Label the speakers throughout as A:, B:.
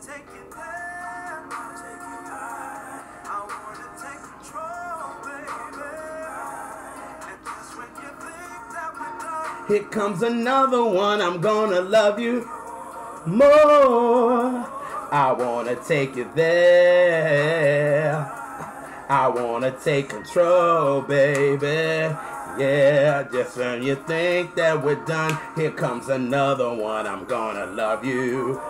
A: take you there, take you high. I wanna take control, baby. And just when you think that we're done, here comes another one. I'm gonna love you more. I wanna take you there. I wanna take control, baby. Yeah, just when you think that we're done, here comes another one. I'm gonna love you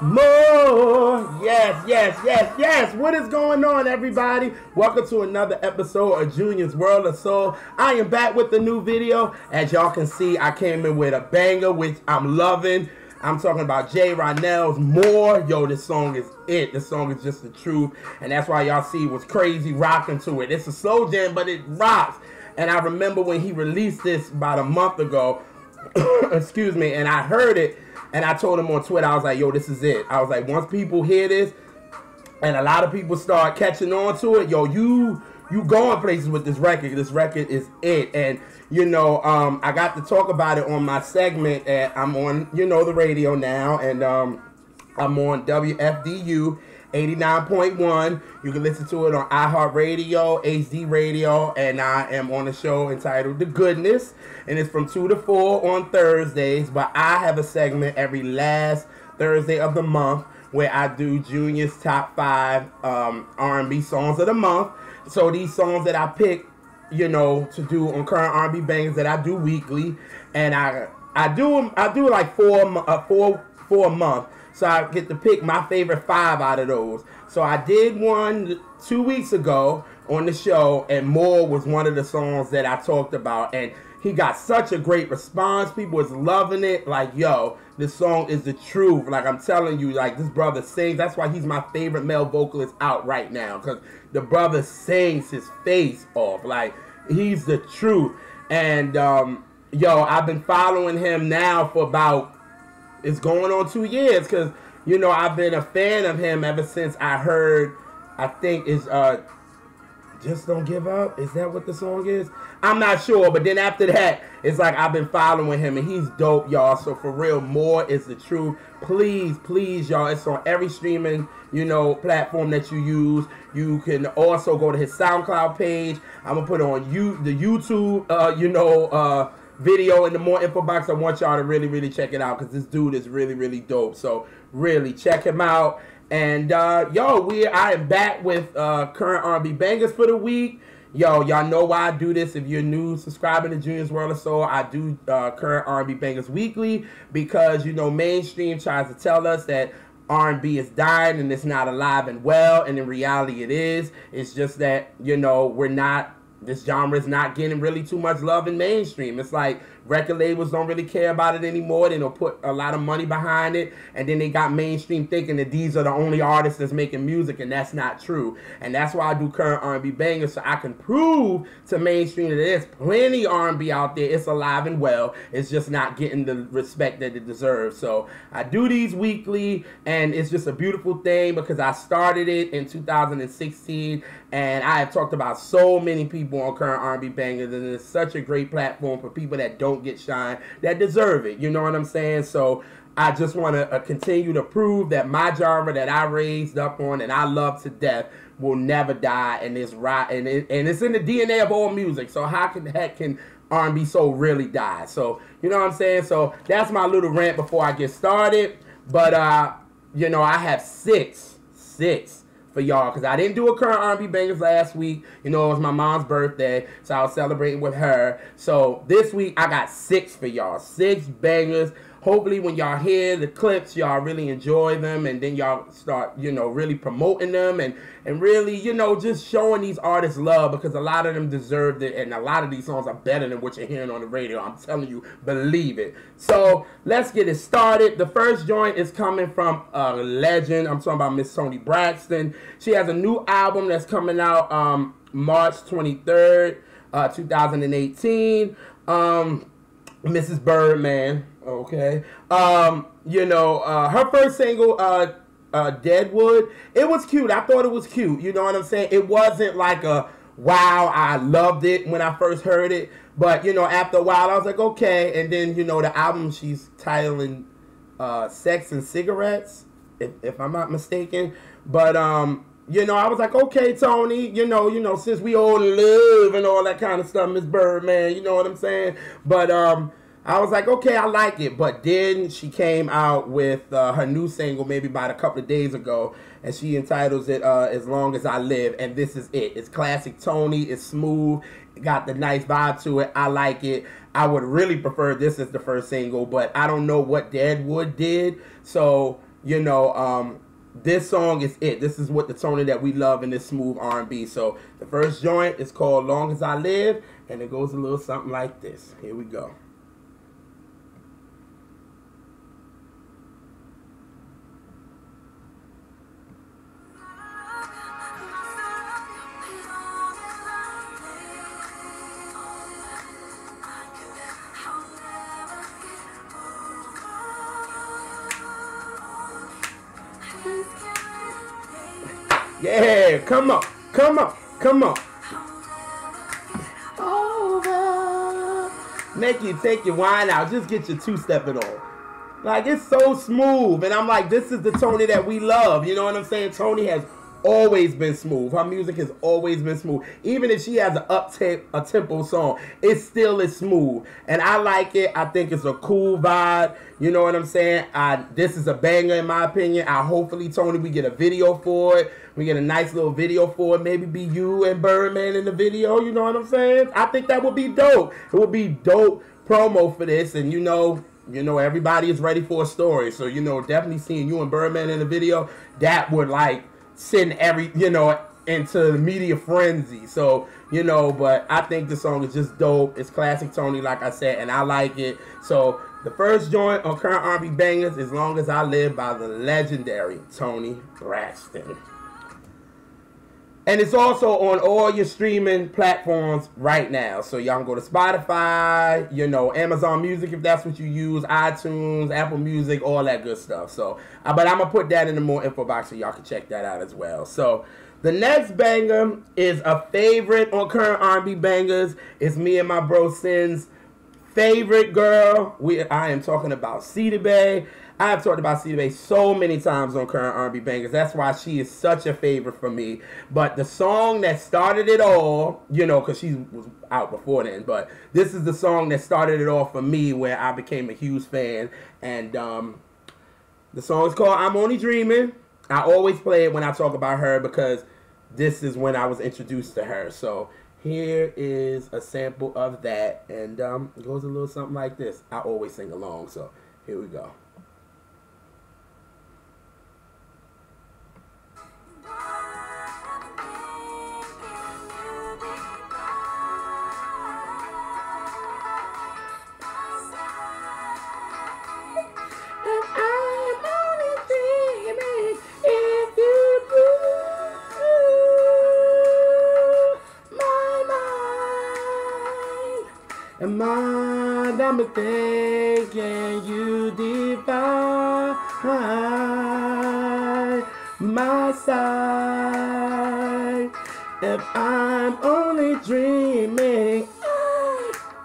A: more. Yes, yes, yes, yes. What is going on, everybody? Welcome to another episode of Junior's World of Soul. I am back with a new video. As y'all can see, I came in with a banger, which I'm loving. I'm talking about JeRonelle's More. Yo, this song is it. This song is just the truth. And that's why y'all see what's crazy rocking to it. It's a slow jam, but it rocks. And I remember when he released this about a month ago, excuse me, and I heard it, and I told him on Twitter, I was like, yo, this is it. I was like, once people hear this, and a lot of people start catching on to it, yo, you going places with this record. This record is it. And, you know, I got to talk about it on my segment. I'm on, you know, the radio now, and I'm on WFDU 89.1. You can listen to it on iHeartRadio, HD Radio, and I am on a show entitled The Goodness, and it's from 2 to 4 on Thursdays, but I have a segment every last Thursday of the month where I do Junior's Top 5 R&B Songs of the Month. So these songs that I pick, you know, to do on current R&B bangers that I do weekly, and I do like four a month. So I get to pick my favorite 5 out of those. So I did one 2 weeks ago on the show, and More was one of the songs that I talked about. And he got such a great response. People was loving it. Like, yo, this song is the truth. Like, I'm telling you, like, this brother sings. That's why he's my favorite male vocalist out right now. Because the brother sings his face off. Like, he's the truth. And, yo, I've been following him now for about... It's going on 2 years because, you know, I've been a fan of him ever since I heard, I think it's Just Don't Give Up. Is that what the song is? I'm not sure. But then after that, it's like I've been following him and he's dope, y'all. So for real, More is the truth. Please, please, y'all. It's on every streaming, you know, platform that you use. You can also go to his SoundCloud page. I'm going to put on the YouTube, you know, video in the More info box. I want y'all to really, really check it out because this dude is really, really dope. So really check him out. And yo, I am back with current R&B bangers for the week. Yo, y'all know why I do this. If you're new, subscribing to Junior's World of Soul, I do current R&B bangers weekly because, you know, mainstream tries to tell us that R&B is dying and it's not alive and well, and in reality it is. It's just that, you know, this genre is not getting really too much love in mainstream. It's like record labels don't really care about it anymore. They don't put a lot of money behind it. And then they got mainstream thinking that these are the only artists that's making music, and that's not true. And that's why I do current R&B bangers, so I can prove to mainstream that there's plenty R&B out there. It's alive and well. It's just not getting the respect that it deserves. So I do these weekly, and it's just a beautiful thing because I started it in 2016, and I have talked about so many people on current R&B bangers, and it's such a great platform for people that don't get shine, that deserve it. You know what I'm saying? So I just want to continue to prove that my genre that I raised up on and I love to death will never die, and it's right, and it's in the DNA of all music. So how the heck can R&B soul really die? So you know what I'm saying? So that's my little rant before I get started. But you know, I have six for y'all because I didn't do a current R&B bangers last week. You know, it was my mom's birthday, so I was celebrating with her. So this week I got 6 for y'all, 6 bangers. Hopefully when y'all hear the clips, y'all really enjoy them, and then y'all start, you know, really promoting them and really, you know, just showing these artists love, because a lot of them deserved it, and a lot of these songs are better than what you're hearing on the radio. I'm telling you, believe it. So let's get it started. The first joint is coming from a legend. I'm talking about Miss Toni Braxton. She has a new album that's coming out March 23rd, 2018. Mrs. Birdman. Okay. You know, her first single, Deadwood, it was cute. I thought it was cute. You know what I'm saying? It wasn't like a, wow, I loved it when I first heard it. But, you know, after a while, I was like, okay. And then, you know, the album she's titling Sex and Cigarettes. if I'm not mistaken. But you know, I was like, okay, Toni, you know, since we all in love and all that kind of stuff, Miss Birdman, you know what I'm saying? But I was like, okay, I like it. But then she came out with her new single maybe about a couple of days ago, and she entitles it As Long As I Live, and this is it. It's classic Toni. It's smooth. It got the nice vibe to it. I like it. I would really prefer this as the first single, but I don't know what Deadwood did. So, you know, this song is it. This is what the Toni that we love in this smooth R&B. So the first joint is called Long As I Live, and it goes a little something like this. Here we go. Yeah, come on, come on, come on. Over. Make you take your wine out. Just get your two-stepping on. Like, it's so smooth. And I'm like, this is the Toni that we love. You know what I'm saying? Toni has always been smooth. Her music has always been smooth. Even if she has a tempo song, it still is smooth. And I like it. I think it's a cool vibe. You know what I'm saying? This is a banger in my opinion. Hopefully, Toni, we get a video for it. We get a nice little video for it. Maybe be you and Birdman in the video. You know what I'm saying? I think that would be dope. It would be dope promo for this. And you know, everybody is ready for a story. So, you know, definitely seeing you and Birdman in the video, that would like send into the media frenzy. So, you know, but I think the song is just dope. It's classic Toni, like I said, and I like it. So the first joint on Current R&B Bangers, As Long As I Live, by the legendary Toni Braxton. And it's also on all your streaming platforms right now. So y'all can go to Spotify, you know, Amazon Music if that's what you use, iTunes, Apple Music, all that good stuff. So, but I'm going to put that in the more info box so y'all can check that out as well. So, the next banger is a favorite on Current R&B Bangers. It's me and my bro Sin's favorite girl. I am talking about Sidibe. I have talked about Sidibe so many times on Current R&B Bangers. That's why she is such a favorite for me. But the song that started it all, you know, because she was out before then, but this is the song that started it all for me where I became a huge fan. And the song is called I'm Only Dreaming. I always play it when I talk about her because this is when I was introduced to her. So here is a sample of that. And it goes a little something like this. I always sing along, so here we go. And mind, I'm thinking you divine my side. If I'm only dreaming.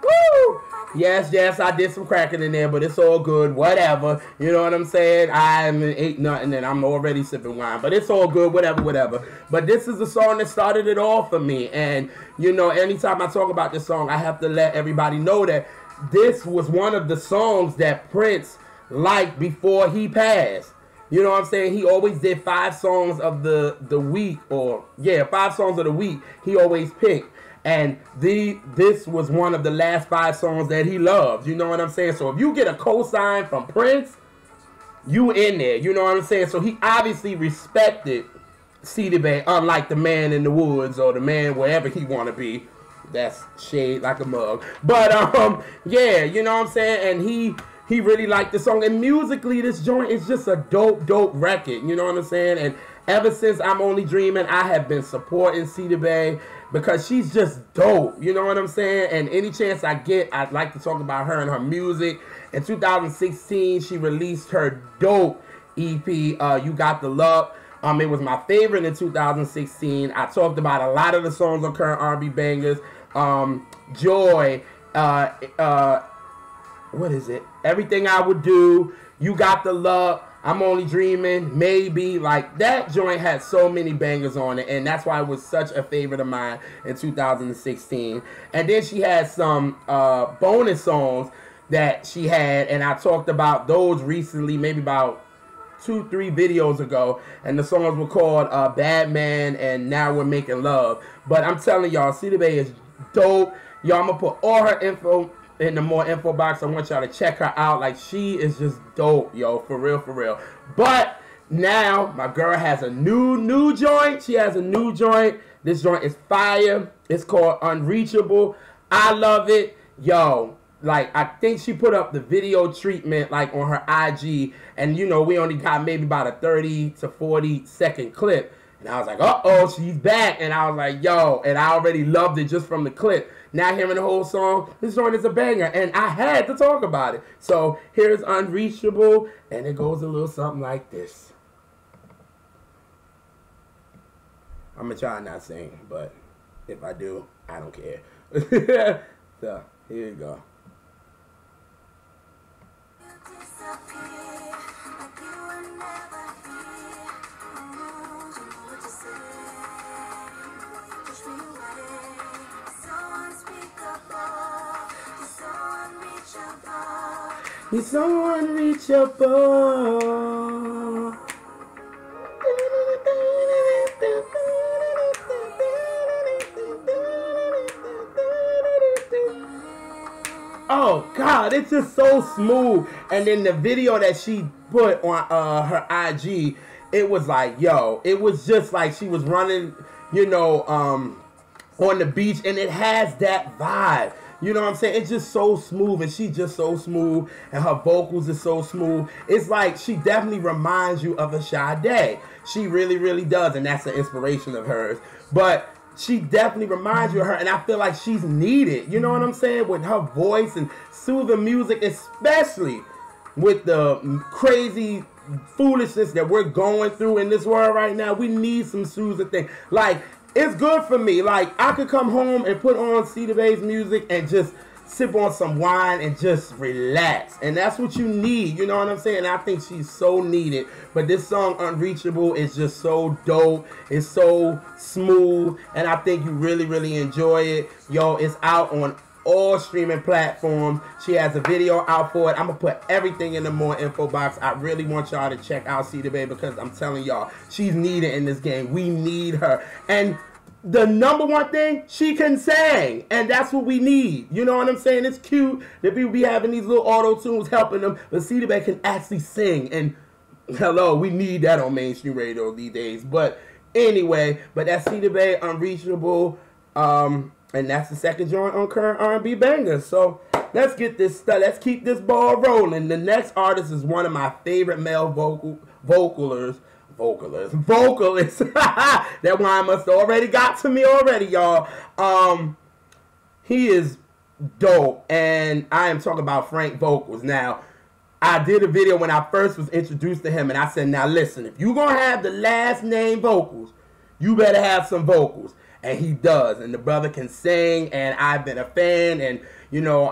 A: Woo! Yes, I did some cracking in there, but it's all good. Whatever. You know what I'm saying? I ain't nothing and I'm already sipping wine. But it's all good. Whatever. But this is the song that started it all for me. And, you know, anytime I talk about this song, I have to let everybody know that this was one of the songs that Prince liked before he passed. You know what I'm saying? He always did 5 songs of the week. 5 songs of the week he always picked. And this was one of the last 5 songs that he loved. You know what I'm saying? So if you get a cosign from Prince, you in there. You know what I'm saying? So he obviously respected Sidibe, unlike the man in the woods or the man wherever he want to be. That's shade like a mug. But yeah, you know what I'm saying? And he really liked the song. And musically, this joint is just a dope record. You know what I'm saying? And ever since I'm Only Dreaming, I have been supporting Sidibe because she's just dope. You know what I'm saying? And any chance I get, I'd like to talk about her and her music. In 2016, she released her dope EP, You Got the Love. It was my favorite in 2016. I talked about a lot of the songs on Current R&B Bangers. Joy, what is it? Everything I Would Do, You Got the Love. I'm Only Dreaming, Maybe. Like, that joint had so many bangers on it, and that's why it was such a favorite of mine in 2016. And then she had some bonus songs that she had, and I talked about those recently, maybe about 2-3 videos ago, and the songs were called Bad Man and Now We're Making Love. But I'm telling y'all, Sidibe is dope. Y'all, I'm gonna put all her info in the more info box. I want y'all to check her out. Like, she is just dope, yo, for real, for real. But now my girl has a new joint. She has a new joint. This joint is fire. It's called Unreachable. I love it, yo. Like, I think she put up the video treatment, like, on her IG, and, you know, we only got maybe about a 30 to 40 second clip, and I was like, uh-oh, she's back, and I was like, yo, and I already loved it just from the clip. Now hearing the whole song, this song is a banger, and I had to talk about it. So, here's Unreachable, and it goes a little something like this. I'm gonna try not to sing, but if I do, I don't care. So, here you go. You're so unreachable. Oh God, it's just so smooth. And then the video that she put on her IG, it was like, yo, it was just like she was running, you know, on the beach, and it has that vibe. You know what I'm saying? It's just so smooth, and she's just so smooth, and her vocals is so smooth. It's like she definitely reminds you of a Sade. She really, really does, and that's an inspiration of hers. But she definitely reminds you of her, and I feel like she's needed. You know what I'm saying? With her voice and soothing music, especially with the crazy foolishness that we're going through in this world right now. We need some soothing thing. Like, it's good for me. Like, I could come home and put on Sidibe's music and just sip on some wine and just relax. And that's what you need. You know what I'm saying? I think she's so needed. But this song, Unreachable, is just so dope. It's so smooth. And I think you really, really enjoy it. Yo, it's out on all streaming platforms. She has a video out for it. I'm gonna put everything in the more info box. I really want y'all to check out Sidibe, because I'm telling y'all, she's needed in this game. We need her. And the number one thing, she can sing, and that's what we need. You know what I'm saying? It's cute that people be having these little auto tunes helping them, but Sidibe can actually sing. And hello, we need that on mainstream radio these days. But anyway, but that's Sidibe, Unreachable. And that's the second joint on current R&B bangers. So let's get this stuff. Let's keep this ball rolling. The next artist is one of my favorite male vocalists. That wine must have already got to me already, y'all. He is dope, and I am talking about Frank Vocals. Now, I did a video when I first was introduced to him, and I said, now listen, if you're gonna have the last name Vocals, you better have some vocals. And he does, and the brother can sing, and I've been a fan, and, you know,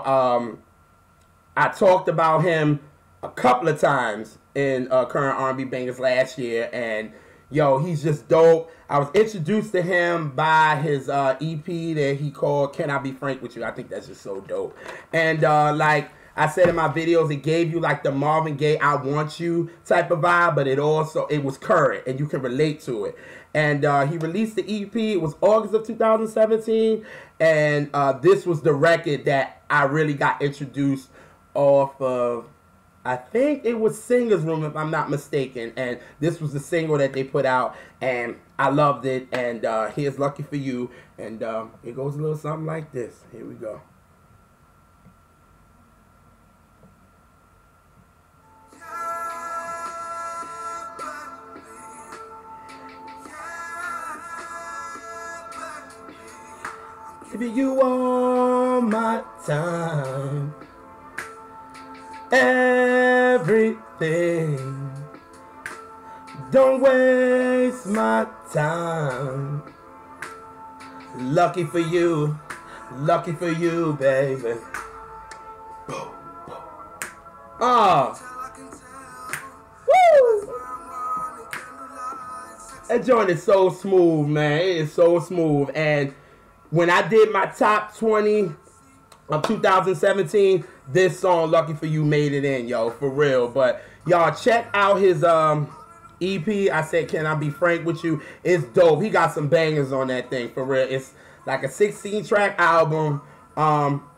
A: I talked about him a couple of times in current R&B bangers last year, and, yo, he's just dope. I was introduced to him by his EP that he called Can I Be Frank With You? I think that's just so dope. And, like I said in my videos, it gave you like the Marvin Gaye I Want You type of vibe, but it was current, and you can relate to it. And he released the EP. It was August of 2017. And this was the record that I really got introduced off of. I think it was Singer's Room, if I'm not mistaken. And this was the single that they put out. And I loved it. And here's Lucky For You. And it goes a little something like this. Here we go. Giving you all my time, everything. Don't waste my time. Lucky for you, baby. Ah, woo! That joint is so smooth, man. It is so smooth. And when I did my top 20 of 2017, this song, Lucky For You, made it in, yo, for real. But y'all check out his EP. I said, Can I Be Frank With You? It's dope. He got some bangers on that thing, for real. It's like a 16-track album.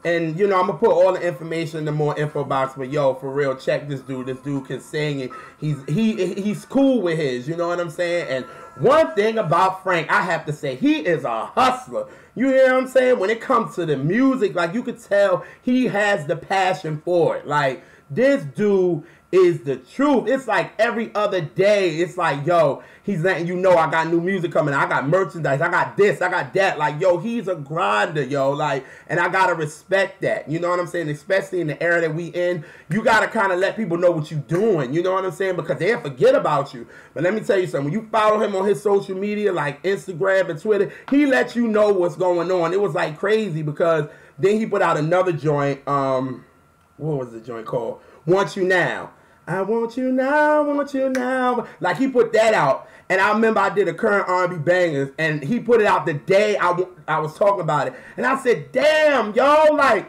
A: And you know, I'm gonna put all the information in the more info box, but yo, for real, check this dude. This dude can sing, and he's cool with his, you know what I'm saying? And one thing about Frank, I have to say, he is a hustler. You hear what I'm saying? When it comes to the music, like, you could tell he has the passion for it. Like, this dude is the truth. It's like every other day, it's like, yo, he's letting you know, I got new music coming. I got merchandise. I got this. I got that. Like, yo, he's a grinder, yo. Like, and I gotta respect that. You know what I'm saying? Especially in the era that we in, you gotta kind of let people know what you're doing. You know what I'm saying? Because they'll forget about you. But let me tell you something. When you follow him on his social media, like Instagram and Twitter, he lets you know what's going on. It was like crazy because then he put out another joint. What was the joint called? Want You Now. I want you now, want you now. Like, he put that out. And I remember I did a current R&B bangers, and he put it out the day I was talking about it. And I said, damn, yo, like,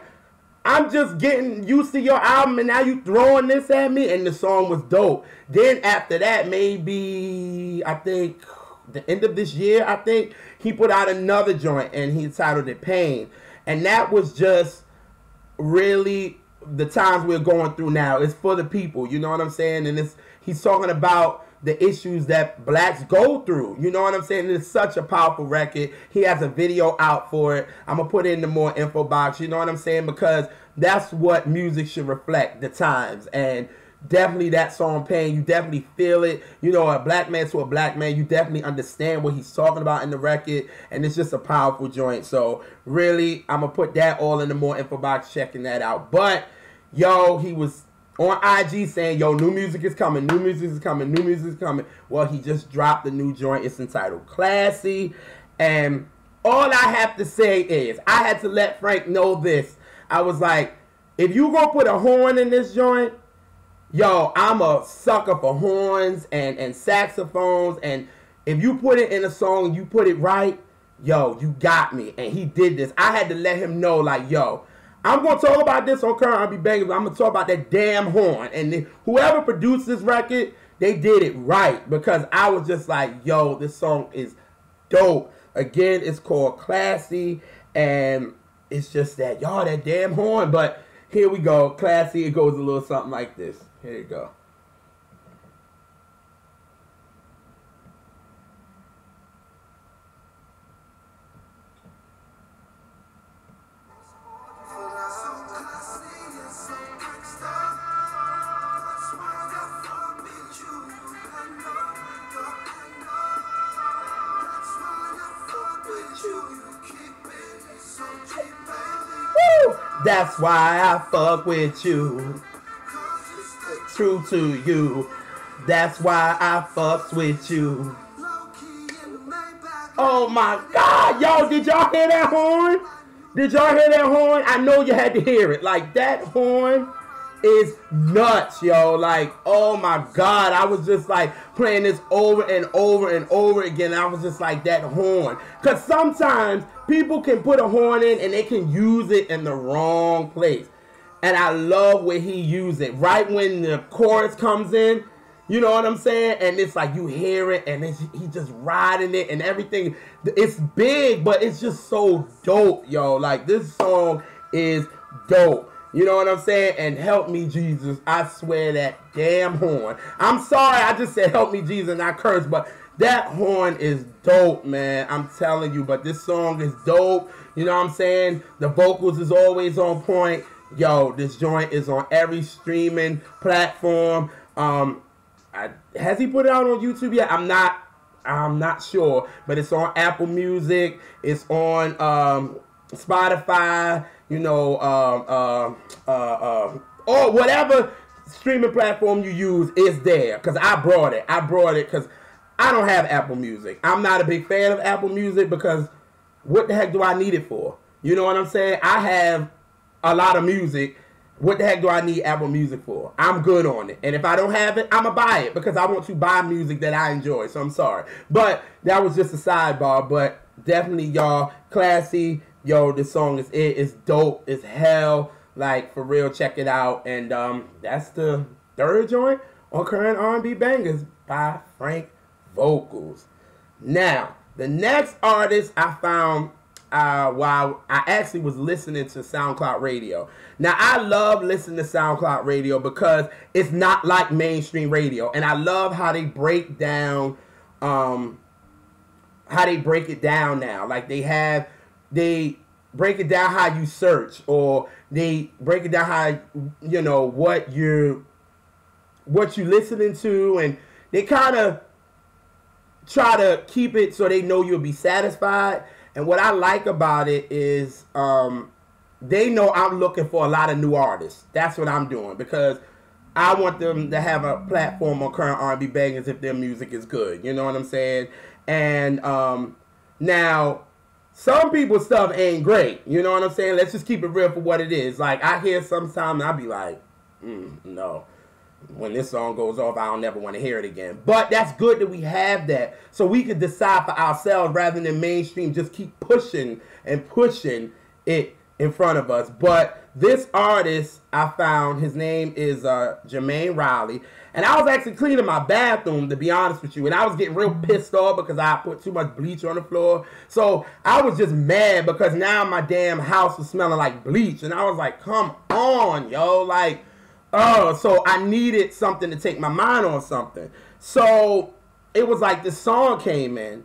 A: I'm just getting used to your album, and now you throwing this at me? And the song was dope. Then after that, maybe, I think, the end of this year, I think, he put out another joint, and he titled it Pain. And that was just really the times we're going through now. It's for the people, you know what I'm saying? And he's talking about the issues that blacks go through, you know what I'm saying? And it's such a powerful record. He has a video out for it. I'm gonna put it in the more info box, you know what I'm saying? Because that's what music should reflect, the times. And definitely that song Pain, you definitely feel it. You know, a black man to a black man, you definitely understand what he's talking about in the record, and it's just a powerful joint. So really, I'm gonna put that all in the more info box, checking that out. But yo, he was on IG saying, yo, new music is coming, new music is coming, new music is coming. Well, he just dropped the new joint. It's entitled Classy. And all I have to say is, I had to let Frank know this. I was like, if you gonna put a horn in this joint, yo, I'm a sucker for horns and saxophones. And if you put it in a song, you put it right, yo, you got me. And he did this. I had to let him know, like, yo, I'm going to talk about this on Current R&B Bangers, but I'm going to talk about that damn horn. And whoever produced this record, they did it right. Because I was just like, yo, this song is dope. Again, it's called Classy. And it's just that, y'all, that damn horn. But here we go. Classy. It goes a little something like this. Here you go. That's why I fuck with you. True to you. That's why I fucks with you. Oh my God, yo, did y'all hear that horn? Did y'all hear that horn? I know you had to hear it. Like, that horn is nuts, yo. Like, oh my God, I was just like playing this over and over and over again. I was just like, that horn. Because sometimes people can put a horn in and they can use it in the wrong place. And I love where he used it. Right when the chorus comes in, you know what I'm saying? And it's like you hear it and he just riding it and everything. It's big, but it's just so dope, yo. Like, this song is dope. You know what I'm saying? And help me, Jesus. I swear, that damn horn. I'm sorry, I just said help me, Jesus, and I cursed, but that horn is dope, man. I'm telling you. But this song is dope. You know what I'm saying? The vocals is always on point. Yo, this joint is on every streaming platform. Has he put it out on YouTube yet? I'm not sure. But it's on Apple Music. It's on Spotify. You know, or whatever streaming platform you use is there. Because I brought it. Because I don't have Apple Music. I'm not a big fan of Apple Music because what the heck do I need it for? You know what I'm saying? I have a lot of music what the heck do I need Apple Music for? I'm good on it. And if I don't have it, I'm going to buy it because I want to buy music that I enjoy. So I'm sorry. But that was just a sidebar. But definitely, y'all, classy. Yo, this song is it. It's dope. It's hell. Like, for real, check it out. And that's the third joint on Current R&B Bangers by Frank Vocals. Now, the next artist I found while I actually was listening to SoundCloud Radio. Now, I love listening to SoundCloud Radio because it's not like mainstream radio. And I love how they break down, how they break it down now. Like, they break it down how you search, or they break it down how, you know, what you listening to, and they kind of try to keep it so they know you'll be satisfied. And what I like about it is they know I'm looking for a lot of new artists. That's what I'm doing, because I want them to have a platform on Current R&B Bangers if their music is good. You know what I'm saying? And now, some people's stuff ain't great. You know what I'm saying? Let's just keep it real for what it is. Like, I hear sometimes and I be like, no. When this song goes off, I don't never want to hear it again. But that's good that we have that, so we can decide for ourselves rather than mainstream just keep pushing and pushing it in front of us. But this artist I found, his name is Jermaine Riley. And I was actually cleaning my bathroom, to be honest with you. And I was getting real pissed off because I put too much bleach on the floor. So I was just mad because now my damn house was smelling like bleach. And I was like, come on, yo. Like, oh, so I needed something to take my mind on something. So it was like this song came in.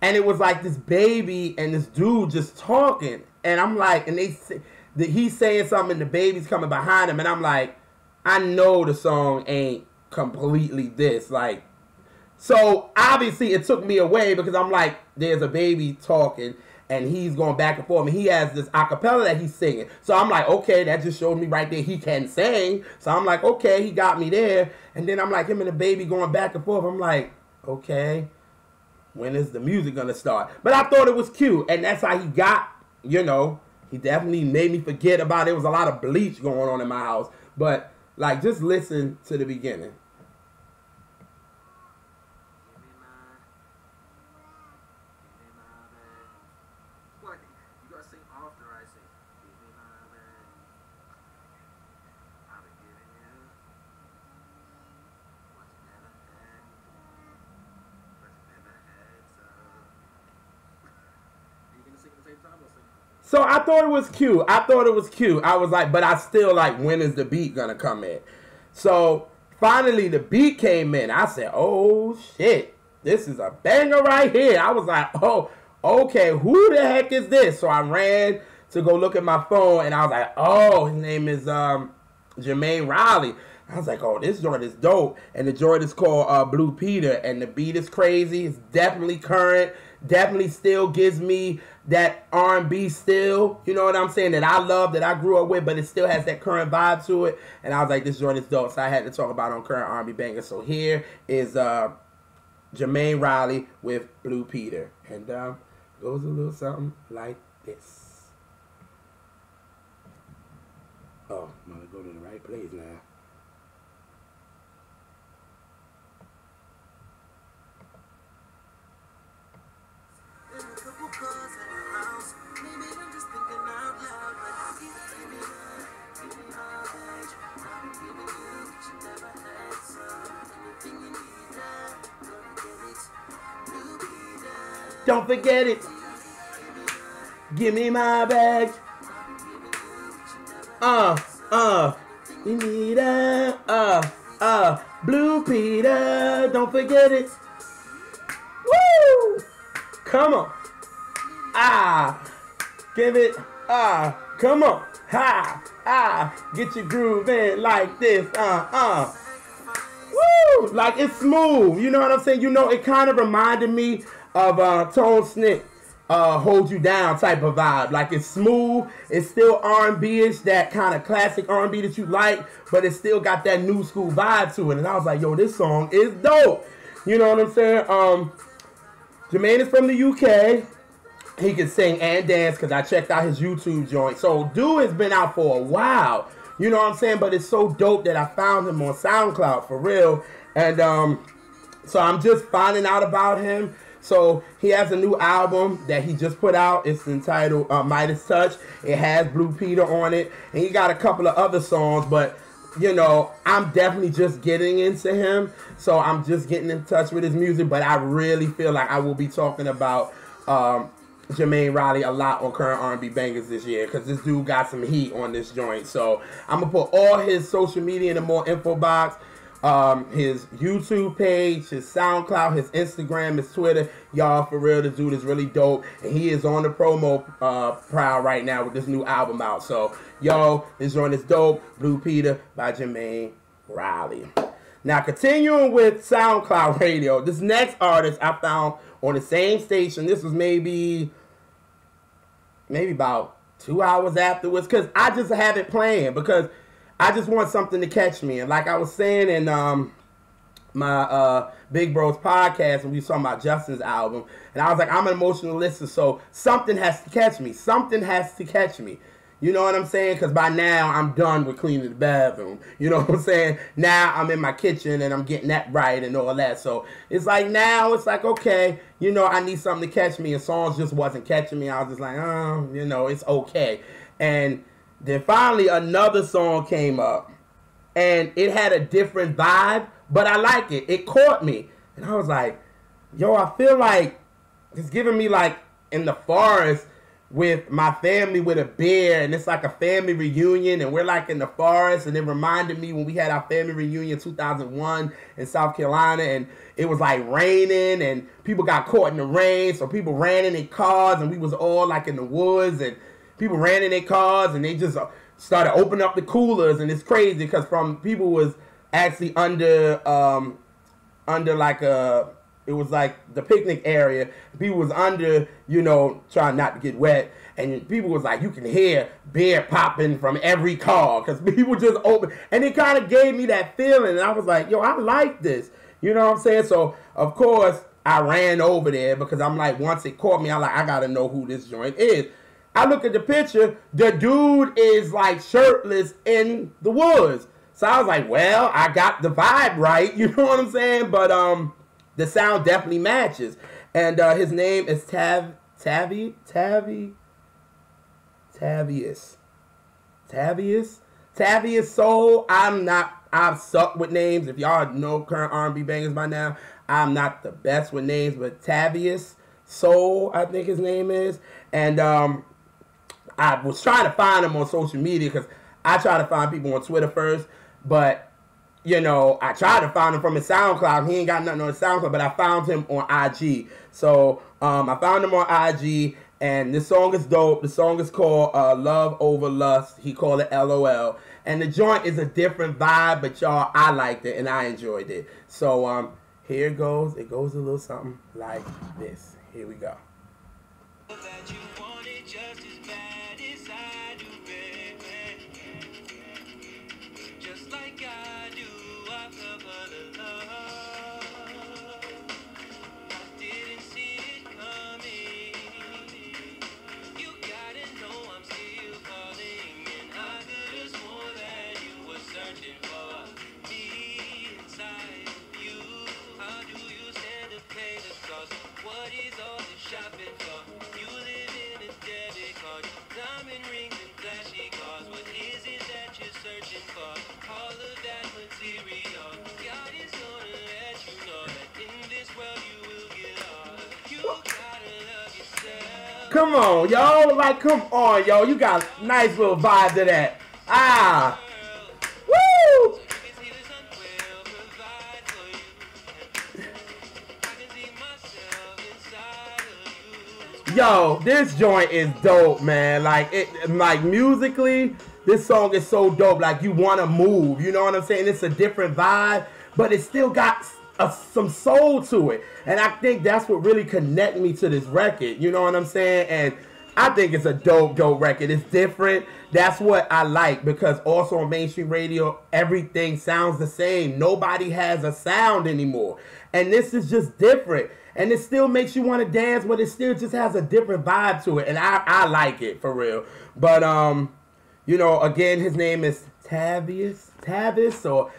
A: And it was like this baby and this dude just talking. And I'm like, and he's saying something and the baby's coming behind him. And I'm like, I know the song ain't completely this. Like, so obviously it took me away because I'm like, there's a baby talking and he's going back and forth and he has this acapella that he's singing. So I'm like, okay, that just showed me right there he can sing. So I'm like, okay, he got me there. And then I'm like, him and the baby going back and forth. I'm like, okay, when is the music gonna start? But I thought it was cute, and that's how he got, you know, he definitely made me forget about it. There was a lot of bleach going on in my house. But like, just listen to the beginning. So I thought it was cute. I was like, but I still like, when is the beat gonna come in? So finally the beat came in. I said, oh shit, this is a banger right here. I was like, oh, okay, who the heck is this? So I ran to go look at my phone and I was like, oh, his name is Jermaine Riley. I was like, oh, this joint is dope. And the joint is called Blue Peter. And the beat is crazy. It's definitely current. Definitely still gives me that R&B still. You know what I'm saying? That I love, that I grew up with. But it still has that current vibe to it. And I was like, this joint is dope. So I had to talk about it on Current R&B Bangers. So here is Jermaine Riley with Blue Peter. And goes a little something like this. Oh, I'm going to go to the right place now. Don't forget it. Give me my badge. You need Blue Peter. Don't forget it. Woo! Come on. Give it. Come on. Get your groove in like this. Woo! Like, it's smooth. You know what I'm saying? You know, it kind of reminded me of Tone Snick, Hold You Down type of vibe. Like, it's smooth. It's still R&B-ish, that kind of classic R&B that you like, but it still got that new school vibe to it. And I was like, yo, this song is dope. You know what I'm saying? Jermaine is from the UK. He can sing and dance because I checked out his YouTube joint. So, dude has been out for a while. You know what I'm saying? But it's so dope that I found him on SoundCloud for real. And so I'm just finding out about him. So he has a new album that he just put out. It's entitled Midas Touch. It has Blue Peter on it. And he got a couple of other songs. But, you know, I'm definitely just getting into him. So I'm just getting in touch with his music. But I really feel like I will be talking about Jermaine Riley a lot on Current R&B Bangers this year. Because this dude got some heat on this joint. So I'm going to put all his social media in the more info box. His YouTube page, his SoundCloud, his Instagram, his Twitter. Y'all, for real, this dude is really dope. And he is on the promo prowl right now with this new album out. So, yo, this joint is dope. Blue Peter by Jermaine Riley. Now, continuing with SoundCloud Radio, this next artist I found on the same station. This was maybe about 2 hours afterwards. Because I just have it playing. Because I just want something to catch me. And like I was saying in my Big Bros podcast when we were talking about Justin's album, and I was like, I'm an emotional listener, so something has to catch me. Something has to catch me. You know what I'm saying? Because by now, I'm done with cleaning the bathroom. You know what I'm saying? Now, I'm in my kitchen, and I'm getting that right and all that. So, it's like now, it's like, okay, you know, I need something to catch me. And songs just wasn't catching me. I was just like, oh, you know, it's okay. And then finally, another song came up, and it had a different vibe, but I like it. It caught me, and I was like, yo, I feel like it's giving me like in the forest with my family with a beer, and it's like a family reunion, and we're like in the forest, and it reminded me when we had our family reunion 2001 in South Carolina, and it was like raining, and people got caught in the rain, so people ran in their cars, and we was all like in the woods, and people ran in their cars, and they just started opening up the coolers, and it's crazy because from people was actually under like it was like the picnic area. People was under, you know, trying not to get wet, and people was like, you can hear beer popping from every car because people just open, and it kind of gave me that feeling, and I was like, yo, I like this, you know what I'm saying? So of course I ran over there because I'm like, once it caught me, I'm like, I gotta know who this joint is. I look at the picture, the dude is like shirtless in the woods. So I was like, well, I got the vibe right, you know what I'm saying? But the sound definitely matches. And his name is Tavious. Soul. I've sucked with names. If y'all know Current R&B Bangers by now, I'm not the best with names, but Tavious Soul, I think his name is. And I was trying to find him on social media because I try to find people on Twitter first, but, you know, I tried to find him from his SoundCloud. He ain't got nothing on his SoundCloud, but I found him on IG. So I found him on IG, and this song is dope. The song is called Love Over Lust. He called it LOL. And the joint is a different vibe, but y'all, I liked it, and I enjoyed it. So here it goes. It goes a little something like this. Here we go. Come on, yo. Like, come on, yo. You got a nice little vibe to that. Ah. Woo! Yo, this joint is dope, man. Like, musically, this song is so dope. Like, you want to move. You know what I'm saying? It's a different vibe, but it still got some soul to it. And I think that's what really connected me to this record. You know what I'm saying? And I think it's a dope record. It's different. That's what I like, because also on mainstream radio, everything sounds the same. Nobody has a sound anymore. And this is just different. And it still makes you want to dance, but it still just has a different vibe to it. And I like it, for real. But, You know, again, his name is Tavious, or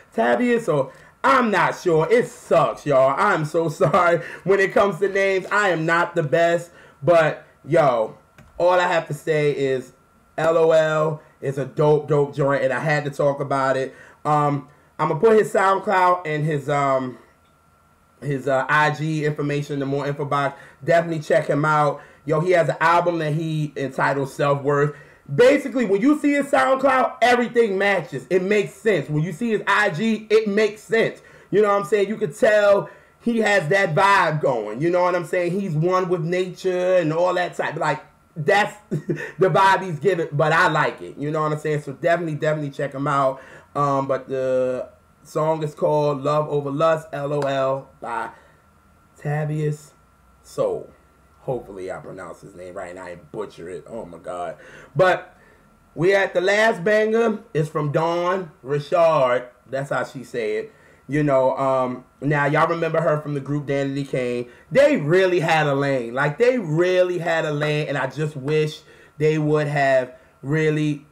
A: I'm not sure. It sucks, y'all. I'm so sorry. When it comes to names, I am not the best. But, yo, all I have to say is LOL is a dope, dope joint, and I had to talk about it. I'm going to put his SoundCloud and his IG information in the more info box. Definitely check him out. Yo, he has an album that he entitled Self-Worth. Basically, when you see his SoundCloud, everything matches. It makes sense. When you see his IG, it makes sense. You know what I'm saying? You could tell he has that vibe going. You know what I'm saying? He's one with nature and all that type. Like, that's the vibe he's giving, but I like it. You know what I'm saying? So definitely check him out. But the song is called Love Over Lust, LOL, by Tavious Soul. Hopefully I pronounce his name right and I ain't butcher it. Oh my God. But we at the last banger. It's from Dawn Richard. That's how she say it. You know, now y'all remember her from the group Danity Kane. They really had a lane. Like, they really had a lane, and I just wish they would have really,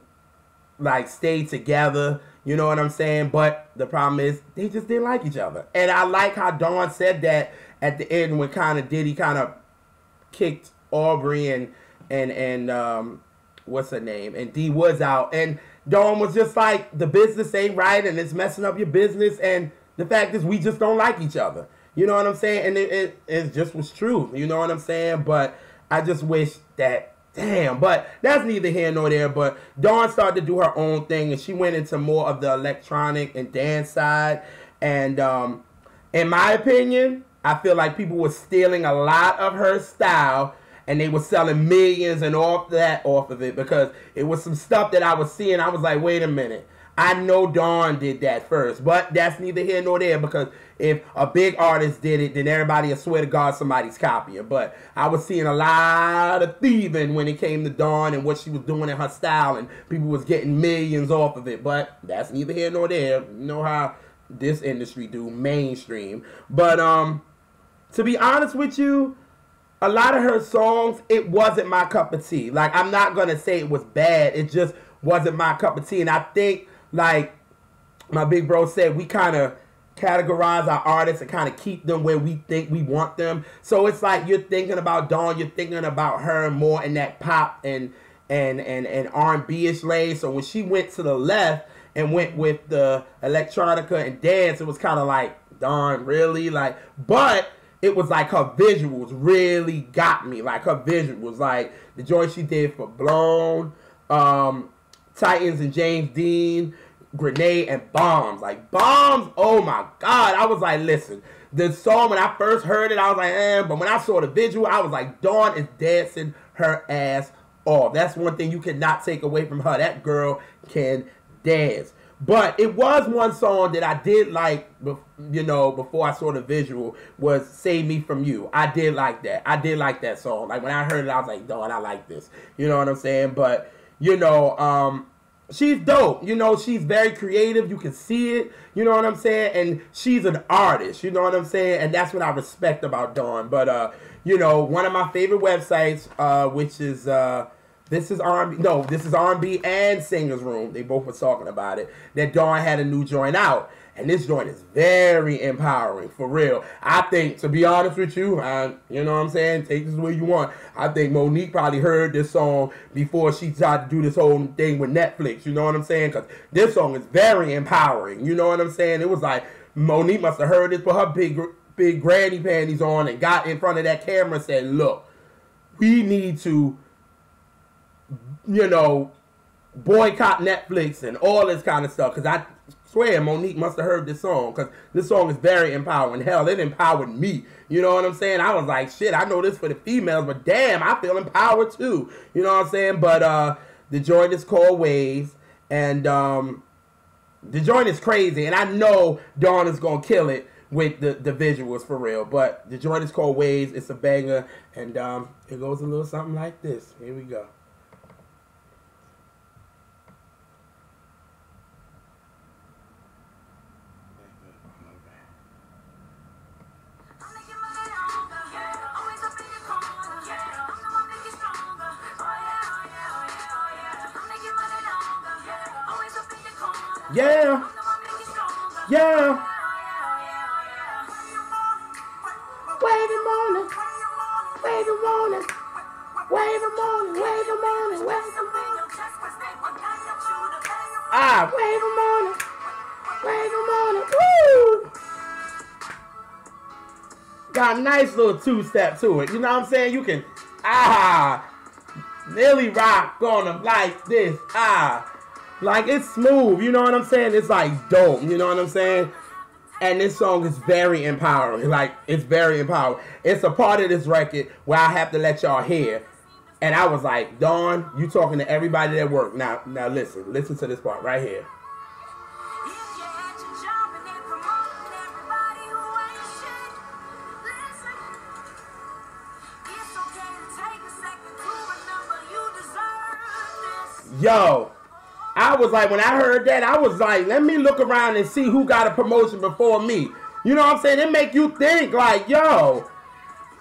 A: like, stayed together. You know what I'm saying? But the problem is, they just didn't like each other. And I like how Dawn said that at the end when kind of Diddy kind of kicked Aubrey and what's her name, and D Woods out, and Dawn was just like, the business ain't right and it's messing up your business, and the fact is we just don't like each other. You know what I'm saying? And it just was true. You know what I'm saying? But I just wish that, damn, but that's neither here nor there. But Dawn started to do her own thing, and she went into more of the electronic and dance side, and in my opinion, I feel like people were stealing a lot of her style, and they were selling millions and all that off of it, because it was some stuff that I was seeing. I was like, wait a minute. I know Dawn did that first, but that's neither here nor there, because if a big artist did it, then everybody will swear to God somebody's copying. But I was seeing a lot of thieving when it came to Dawn and what she was doing in her style, and people was getting millions off of it. But that's neither here nor there. You know how this industry do, mainstream. But to be honest with you, a lot of her songs, it wasn't my cup of tea. Like, I'm not going to say it was bad. It just wasn't my cup of tea. And I think, like my big bro said, we kind of categorize our artists and kind of keep them where we think we want them. So it's like you're thinking about Dawn, you're thinking about her more in that pop and R&B-ish lane. So when she went to the left and went with the electronica and dance, it was kind of like, Dawn, really? Like, but it was like her visuals really got me. Like, her visuals, like the joint she did for Blown, Titans and James Dean, Grenade, and Bombs. Like, Bombs, oh my God. I was like, listen, the song, when I first heard it, I was like, but when I saw the visual, I was like, Dawn is dancing her ass off. That's one thing you cannot take away from her. That girl can dance. But it was one song that I did like, you know, before I saw the visual, was Save Me From You. I did like that. I did like that song. Like, when I heard it, I was like, Dawn, I like this. You know what I'm saying? But, you know, she's dope. You know, she's very creative. You can see it. You know what I'm saying? And she's an artist. You know what I'm saying? And that's what I respect about Dawn. But, you know, one of my favorite websites, which is This is R&B. No, this is R&B and Singers Room. They both were talking about it. That Dawn had a new joint out. And this joint is very empowering, for real. I think, to be honest with you, you know what I'm saying? Take this the way you want. I think Monique probably heard this song before she tried to do this whole thing with Netflix. You know what I'm saying? Because this song is very empowering. You know what I'm saying? It was like Monique must have heard this, put her big granny panties on and got in front of that camera and said, look, we need to, you know, boycott Netflix and all this kind of stuff. Because I swear Monique must have heard this song, because this song is very empowering. Hell, it empowered me. You know what I'm saying? I was like, shit, I know this for the females, but damn, I feel empowered too. You know what I'm saying? But the joint is called Waves, and the joint is crazy, and I know Dawn is gonna kill it with the visuals, for real. But the joint is called Waves. It's a banger, and it goes a little something like this. Here we go. Yeah. Yeah. Wave him on it. Wave him on it. Wave him on it. Wave him on it. Wave him on it. Ah, wave him on it. Wave him on it. Woo! Got a nice little two-step to it. You know what I'm saying? You can, nearly rock on them like this. Like it's smooth. You know what I'm saying? It's like dope. You know what I'm saying? And this song is very empowering. Like, it's very empowering. It's a part of this record where I have to let y'all hear. And I was like, Dawn, you talking to everybody at work. Now listen to this part right here. Yo, I was like, when I heard that, I was like, let me look around and see who got a promotion before me. You know what I'm saying? It make you think like, yo,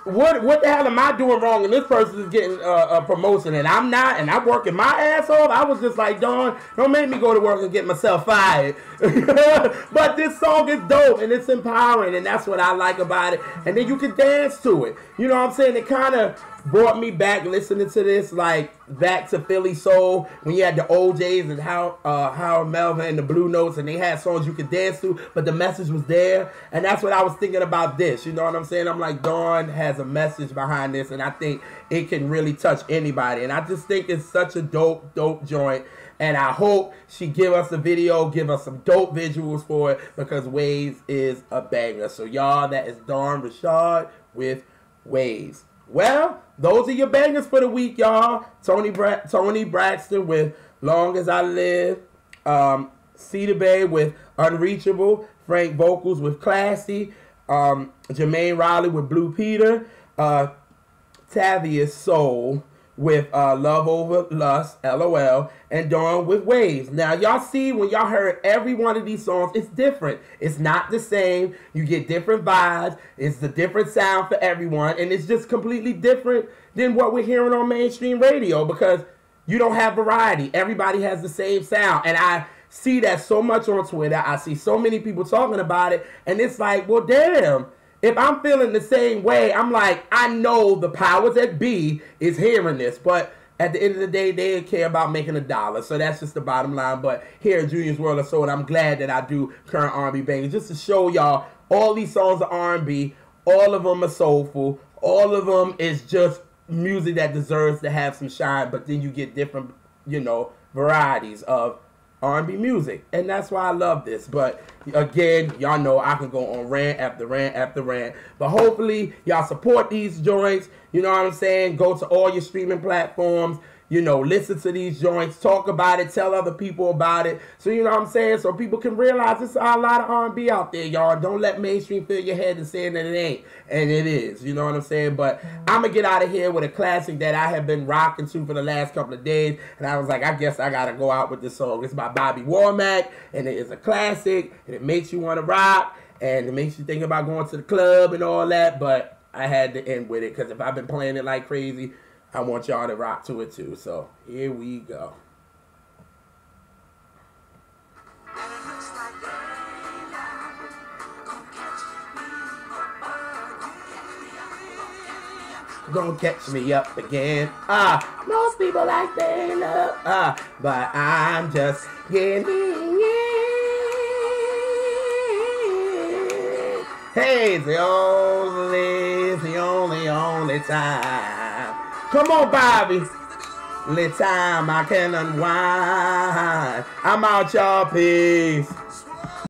A: what the hell am I doing wrong? And this person is getting a promotion and I'm not, and I'm working my ass off. I was just like, Dawn, don't make me go to work and get myself fired. But this song is dope and it's empowering, and that's what I like about it. And then you can dance to it. You know what I'm saying? It kind of brought me back listening to this, like back to Philly soul when you had the OJs and Howard Melvin and the Blue Notes, and they had songs you could dance to, but the message was there. And that's what I was thinking about this. You know what I'm saying? I'm like, Dawn has a message behind this, and I think it can really touch anybody. And I just think it's such a dope joint. And I hope she give us a video, give us some dope visuals for it, because Waves is a banger. So y'all, that is Dawn Rashad with Waves. Well, those are your bangers for the week, y'all. Toni Braxton with Long As I Live. Sidibe with Unreachable. Frank Vocals with Classy. Jermaine Riley with Blue Peter. Tavious Soul with Love Over Lust, LOL, and Dawn with Waves. Now, y'all see, when y'all heard every one of these songs, it's different. It's not the same. You get different vibes. It's a different sound for everyone, and it's just completely different than what we're hearing on mainstream radio, because you don't have variety. Everybody has the same sound, and I see that so much on Twitter. I see so many people talking about it, and it's like, well, damn. If I'm feeling the same way, I'm like, I know the powers that be is hearing this. But at the end of the day, they care about making $1. So that's just the bottom line. But here at Junior's World of Soul, I'm glad that I do current R&B bangers, just to show y'all all these songs are R&B. All of them are soulful. All of them is just music that deserves to have some shine. But then you get different, varieties of R&B music, and that's why I love this. But again, y'all know I can go on rant after rant after rant, but hopefully y'all support these joints. You know what I'm saying? Go to all your streaming platforms, listen to these joints, talk about it, tell other people about it. So, you know what I'm saying? So people can realize there's a lot of R&B out there, y'all. Don't let mainstream fill your head and saying that it ain't. And it is. You know what I'm saying? But I'm going to get out of here with a classic that I have been rocking to for the last couple of days. And I was like, I guess I got to go out with this song. It's by Bobby Womack, and it is a classic, and it makes you want to rock, and it makes you think about going to the club and all that. But I had to end with it, because if I've been playing it like crazy, I want y'all to rock to it too. So here we go. Gonna catch me up again. Most people like they love. But I'm just getting in. Hey, it's the only time. Come on, Bobby. Little time I can unwind. I'm out, y'all. Peace.